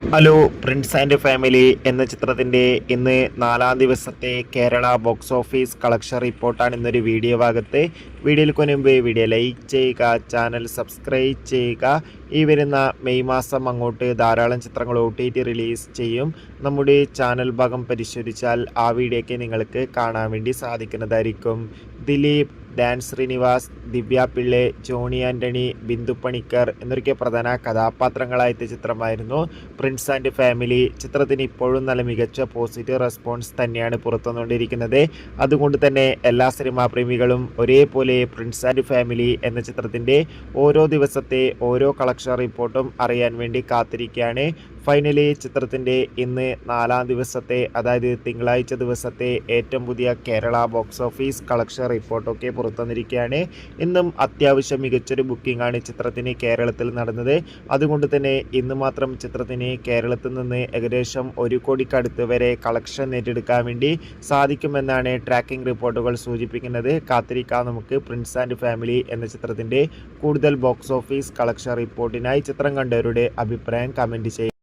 Hello Prince and family എന്ന ചിത്രത്തിൻ്റെ ഇന്ന് 4-ാം ദിവസത്തെ കേരള ബോക്സ് ഓഫീസ് കളക്ഷൻ റിപ്പോർട്ടാണ് ഇന്നൊരു വീഡിയോ ഭാഗത്ത്. വീഡിയോയിൽ മുൻപ് വീഡിയോ ലൈക്ക് ചെയ്യുക, ചാനൽ സബ്സ്ക്രൈബ് ചെയ്യുക. ഈ വരുന്ന മെയ് മാസം അങ്ങോട്ട് ധാരാളം ചിത്രങ്ങൾ OTT റിലീസ് ചെയ്യും. നമ്മുടെ ചാനൽ ഭാഗം പരിശോധിച്ചാൽ ആ വീഡിയോയ്ക്ക് നിങ്ങൾക്ക് കാണാൻ വേണ്ടി സാധിക്കുന്നതായിരിക്കും. ദിലീപ്, ഡാൻ ശ്രീനിവാസ്, ദിവ്യ പിള്ളെ, ജോണി ആൻ്റണി, ബിന്ദു പണിക്കർ എന്നൊക്കെ പ്രധാന കഥാപാത്രങ്ങളായ ചിത്രമായിരുന്നു പ്രിൻസ് ആൻഡ് ഫാമിലി. ചിത്രത്തിന് ഇപ്പോഴും നല്ല മികച്ച പോസിറ്റീവ് റെസ്പോൺസ് തന്നെയാണ് പുറത്തുവന്നുകൊണ്ടിരിക്കുന്നത്. അതുകൊണ്ട് തന്നെ എല്ലാ സിനിമാ പ്രേമികളും ഒരേപോലെ പ്രിൻസ് ആൻഡ് ഫാമിലി എന്ന ചിത്രത്തിൻ്റെ ഓരോ ദിവസത്തെ ഓരോ കളക്ഷൻ റിപ്പോർട്ടും അറിയാൻ വേണ്ടി കാത്തിരിക്കുകയാണ്. ഫൈനലി ചിത്രത്തിൻ്റെ ഇന്ന് 4-ാം ദിവസത്തെ, അതായത് തിങ്കളാഴ്ച ദിവസത്തെ ഏറ്റവും പുതിയ കേരള ബോക്സ് ഓഫീസ് കളക്ഷൻ റിപ്പോർട്ടൊക്കെ പുറത്തുവന്നിരിക്കുകയാണ്. ഇന്നും അത്യാവശ്യം മികച്ചൊരു ബുക്കിംഗ് ആണ് ചിത്രത്തിന് കേരളത്തിൽ നടന്നത്. അതുകൊണ്ട് തന്നെ ഇന്ന് മാത്രം ചിത്രത്തിന് കേരളത്തിൽ നിന്ന് ഏകദേശം 1 കോടിക്കടുത്ത് വരെ കളക്ഷൻ നേടിയെടുക്കാൻ വേണ്ടി സാധിക്കുമെന്നാണ് ട്രാക്കിംഗ് റിപ്പോർട്ടുകൾ സൂചിപ്പിക്കുന്നത്. കാത്തിരിക്കാം നമുക്ക് പ്രിൻസ് ആൻഡ് ഫാമിലി എന്ന ചിത്രത്തിൻ്റെ കൂടുതൽ ബോക്സ് ഓഫീസ് കളക്ഷൻ റിപ്പോർട്ടിനായി. ചിത്രം കണ്ടവരുടെ അഭിപ്രായം കമൻറ്റ് ചെയ്യുക.